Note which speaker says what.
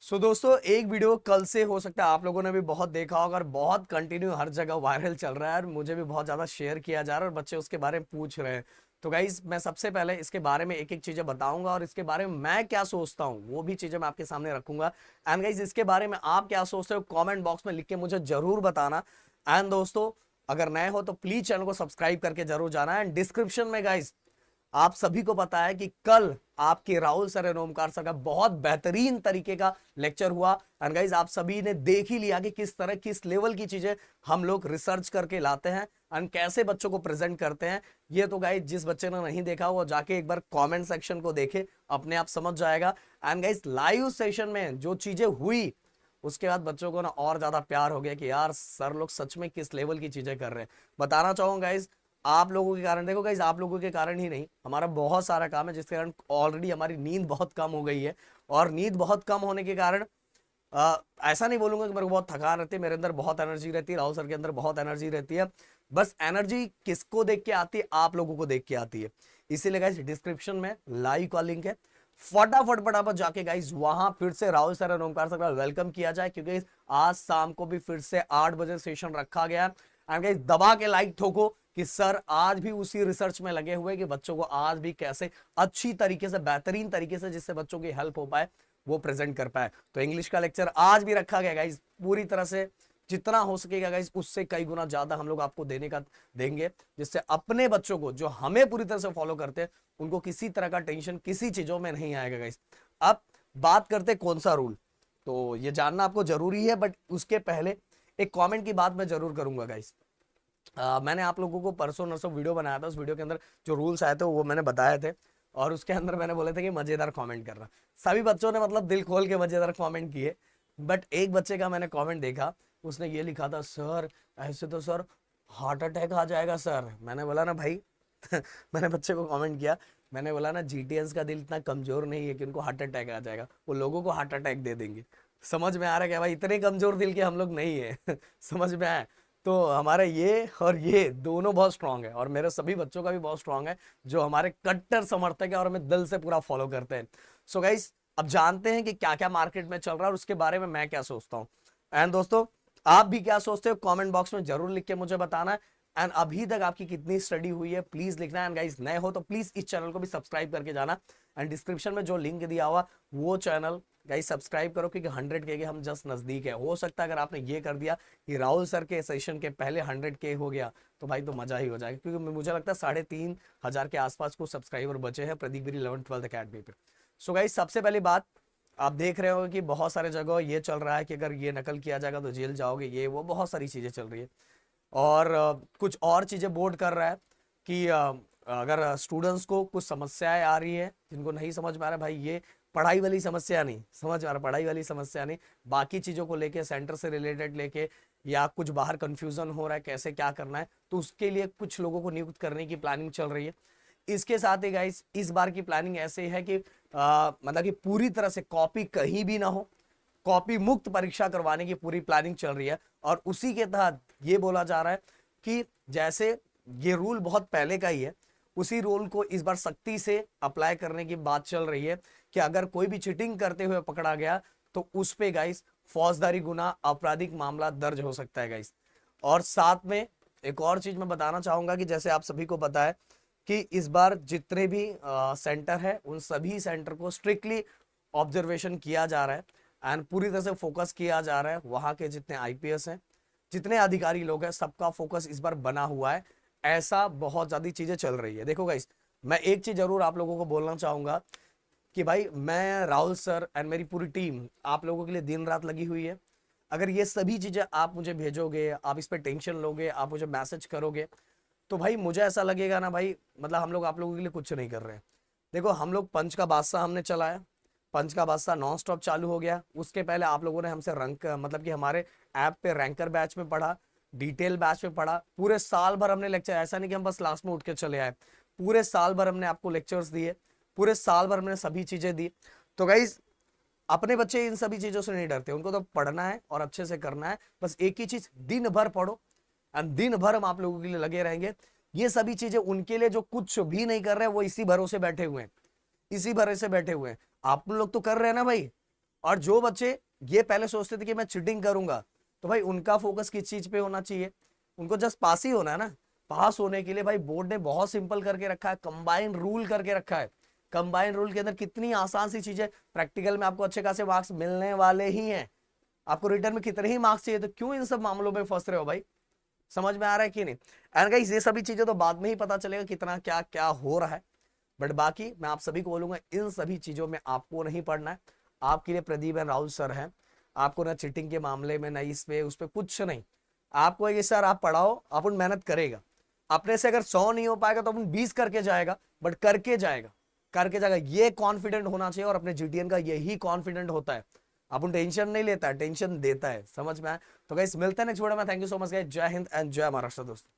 Speaker 1: दोस्तों एक वीडियो कल से हो सकता है आप लोगों ने भी बहुत देखा होगा और बहुत कंटिन्यू हर जगह वायरल चल रहा है और मुझे भी बहुत ज्यादा शेयर किया जा रहा है और बच्चे उसके बारे में पूछ रहे हैं। तो गाइज मैं सबसे पहले इसके बारे में एक एक चीजें बताऊंगा और इसके बारे में मैं क्या सोचता हूँ वो भी चीजें मैं आपके सामने रखूंगा। एंड गाइज इसके बारे में आप क्या सोचते हो कॉमेंट बॉक्स में लिख के मुझे जरूर बताना। एंड दोस्तों अगर नए हो तो प्लीज चैनल को सब्सक्राइब करके जरूर जाना। एंड डिस्क्रिप्शन में गाइज आप सभी को पता है कि कल आपके Rahul sir and Omkar sir का बहुत बेहतरीन तरीके का लेक्चर हुआ। एंड गाइज आप सभी ने देख ही लिया कि किस तरह किस लेवल की चीजें हम लोग रिसर्च करके लाते हैं एंड कैसे बच्चों को प्रेजेंट करते हैं। ये तो गाइज जिस बच्चे ने नहीं देखा वो जाके एक बार कमेंट सेक्शन को देखे, अपने आप समझ जाएगा। एंड गाइज लाइव सेशन में जो चीजें हुई उसके बाद बच्चों को ना और ज्यादा प्यार हो गया कि यार सर लोग सच में किस लेवल की चीजें कर रहे हैं। बताना चाहूंगा गाइज आप लोगों के कारण, देखो गाइज आप लोगों के कारण ही नहीं, हमारा बहुत सारा काम है जिसके कारण ऑलरेडी हमारी नींद बहुत कम हो गई है। और नींद बहुत कम होने के कारण ऐसा नहीं बोलूंगा कि मेरे को बहुत थकान रहती है, मेरे अंदर बहुत एनर्जी रहती है, राहुल सर के अंदर बहुत एनर्जी रहती है। बस एनर्जी किसको देख के आती है? आप लोगों को देख के आती है। इसीलिए गाइज डिस्क्रिप्शन में लाइव का लिंक है, फटाफट फटाफट जाके गाइज वहां फिर से राहुल सर और ओमकार सर का वेलकम किया जाए क्योंकि आज शाम को भी फिर से 8 बजे सेशन रखा गया है। एंड गाइज दबा के लाइक ठोको कि सर आज भी उसी रिसर्च में लगे हुए कि बच्चों को आज भी कैसे अच्छी तरीके से बेहतरीन तरीके से जिससे बच्चों की हेल्प हो पाए वो प्रेजेंट कर पाए। तो इंग्लिश का लेक्चर आज भी रखा गया गाइज, पूरी तरह से जितना हो सकेगा गाइज उससे कई गुना ज्यादा हम लोग आपको देने का देंगे, जिससे अपने बच्चों को जो हमें पूरी तरह से फॉलो करते हैं उनको किसी तरह का टेंशन किसी चीजों में नहीं आएगा गाइज। अब बात करते कौन सा रूल, तो ये जानना आपको जरूरी है बट उसके पहले एक कमेंट की बात मैं जरूर करूंगा गाइज। मैंने आप लोगों को परसों नरसों वीडियो बनाया था, उस वीडियो के अंदर जो रूल्स आए थे वो मैंने बताए थे और उसके अंदर मैंने बोले थे कि मजेदार कमेंट करना। सभी बच्चों ने मतलब दिल खोल के मजेदार कमेंट किए, बट एक बच्चे का मैंने कमेंट देखा, उसने ये लिखा था सर ऐसे तो सर हार्ट अटैक आ जाएगा सर। मैंने बोला ना भाई मैंने बच्चे को कमेंट किया, मैंने बोला ना जीटीएस का दिल इतना कमजोर नहीं है कि उनको हार्ट अटैक आ जाएगा, वो लोगों को हार्ट अटैक दे देंगे। समझ में आ रहा है क्या भाई? इतने कमजोर दिल के हम लोग नहीं है समझ में आया? तो हमारे ये और ये दोनों बहुत स्ट्रांग है और मेरे सभी बच्चों का भी बहुत स्ट्रांग है जो हमारे कट्टर समर्थक है और हमें दिल से पूरा फॉलो करते हैं। सो गाइस अब जानते हैं कि क्या क्या मार्केट में चल रहा है और उसके बारे में मैं क्या सोचता हूँ। एंड दोस्तों आप भी क्या सोचते हो कमेंट बॉक्स में जरूर लिख के मुझे बताना है। एंड अभी तक आपकी कितनी स्टडी हुई है प्लीज लिखना है। एंड गाइस नए हो तो प्लीज इस चैनल को भी सब्सक्राइब करके जाना। एंड डिस्क्रिप्शन में जो लिंक दिया हुआ वो चैनल गाइस सब्सक्राइब करो क्योंकि 100K के हम जस्ट नजदीक है। हो सकता है अगर आपने ये कर दिया कि राहुल सर के सेशन के पहले 100K हो गया तो भाई तो मजा ही हो जाएगा, क्योंकि मुझे लगता है 3,500 के आसपास को सब्सक्राइबर बचे हैं प्रदीप गिरी 11th-12th अकेडमी पे। सो गाइस सबसे पहली बात, आप देख रहे हो कि बहुत सारे जगह ये चल रहा है कि अगर ये नकल किया जाएगा तो जेल जाओगे, ये वो बहुत सारी चीजें चल रही है। और कुछ और चीजें बोर्ड कर रहा है कि अगर स्टूडेंट्स को कुछ समस्याएं आ रही है जिनको नहीं समझ में आ रहा है, भाई ये पढ़ाई वाली समस्या नहीं, समझ में आ रहा, पढ़ाई वाली समस्या नहीं, बाकी चीजों को लेके सेंटर से रिलेटेड लेके या कुछ बाहर कंफ्यूजन हो रहा है कैसे क्या करना है तो उसके लिए कुछ लोगों को नियुक्त करने की प्लानिंग चल रही है। इसके साथ ही गाइस इस बार की प्लानिंग ऐसे है कि मतलब कि पूरी तरह से कॉपी कहीं भी ना हो, कॉपी मुक्त परीक्षा करवाने की पूरी प्लानिंग चल रही है। और उसी के तहत ये बोला जा रहा है कि जैसे ये रूल बहुत पहले का ही है उसी रूल को इस बार सख्ती से अप्लाई करने की बात चल रही है कि अगर कोई भी चीटिंग करते हुए पकड़ा गया तो उस पे गाइस फौजदारी गुना आपराधिक मामला दर्ज हो सकता है गाइस। और साथ में एक और चीज मैं बताना चाहूंगा कि जैसे आप सभी को पता है कि इस बार जितने भी सेंटर है उन सभी सेंटर को स्ट्रिक्टली ऑब्जर्वेशन किया जा रहा है एंड पूरी तरह से फोकस किया जा रहा है। वहां के जितने आईपीएस हैं, जितने अधिकारी लोग हैं, सबका फोकस इस बार बना हुआ है। ऐसा बहुत ज्यादा चीजें चल रही है। देखो गाइस मैं एक चीज जरूर आप लोगों को बोलना चाहूंगा कि भाई मैं राहुल सर एंड मेरी पूरी टीम आप लोगों के लिए दिन रात लगी हुई है। अगर ये सभी चीजें आप मुझे भेजोगे, आप इस पर टेंशन लोगे, आप मुझे मैसेज करोगे तो भाई मुझे ऐसा लगेगा ना भाई मतलब हम लोग आप लोगों के लिए कुछ नहीं कर रहे हैं। देखो हम लोग पंच का बादशाह हमने चलाया, पंच का बादशाह नॉन स्टॉप चालू हो गया। उसके पहले आप लोगों ने हमसे रैंक मतलब कि हमारे ऐप पे रैंकर बैच में पढ़ा, डिटेल बैच में पढ़ा, पूरे साल भर हमने लेक्चर, ऐसा नहीं कि हम बस लास्ट में उठ के चले आए, पूरे साल भर हमने आपको लेक्चर्स दिए, पूरे साल भर हमने सभी चीजें दी। तो गाइज अपने बच्चे इन सभी चीजों से नहीं डरते, उनको तो पढ़ना है और अच्छे से करना है। बस एक ही चीज, दिन भर पढ़ो एंड दिन भर हम आप लोगों के लिए लगे रहेंगे। ये सभी चीजें उनके लिए जो कुछ भी नहीं कर रहे हैं वो इसी भरोसे बैठे हुए हैं, इसी भरोसे बैठे हुए हैं। आप लोग तो कर रहे हैं ना भाई, और जो बच्चे ये पहले सोचते थे कि मैं चीटिंग करूंगा, तो भाई उनका फोकस किस चीज पे होना चाहिए, उनको जस्ट पास ही होना है ना। पास होने के लिए भाई बोर्ड ने बहुत सिंपल करके रखा है, कंबाइन रूल करके रखा है। कंबाइन रूल के अंदर कितनी आसान सी चीजें, प्रैक्टिकल में आपको अच्छे खासे मार्क्स मिलने वाले ही हैं, आपको रिटर्न में कितने ही मार्क्स चाहिए, तो क्यों इन सब मामलों में फंस रहे हो भाई। समझ में आ रहा है कि नहीं। एंड गाइस ये सभी चीजें तो बाद में ही पता चलेगा कितना क्या क्या हो रहा है, बट बाकी मैं आप सभी को बोलूंगा इन सभी चीजों में आपको नहीं पढ़ना है। आपके लिए प्रदीप एंड राहुल सर है, आपको ना चीटिंग के मामले में ना इस पे उस पे कुछ नहीं। आपको ये सर आप पढ़ाओ, अपन मेहनत करेगा, अपने से अगर 100 नहीं हो पाएगा तो अपन 20 करके जाएगा, बट करके जाएगा, करके जाएगा, ये कॉन्फिडेंट होना चाहिए। और अपने जीटीएन का यही कॉन्फिडेंट होता है, अपन टेंशन नहीं लेता है, टेंशन देता है। समझ में आया। तो गाइस मिलते हैं नेक्स्ट वीडियो में। Thank you so much guys, जय हिंद एंड जय महाराष्ट्र दोस्तों।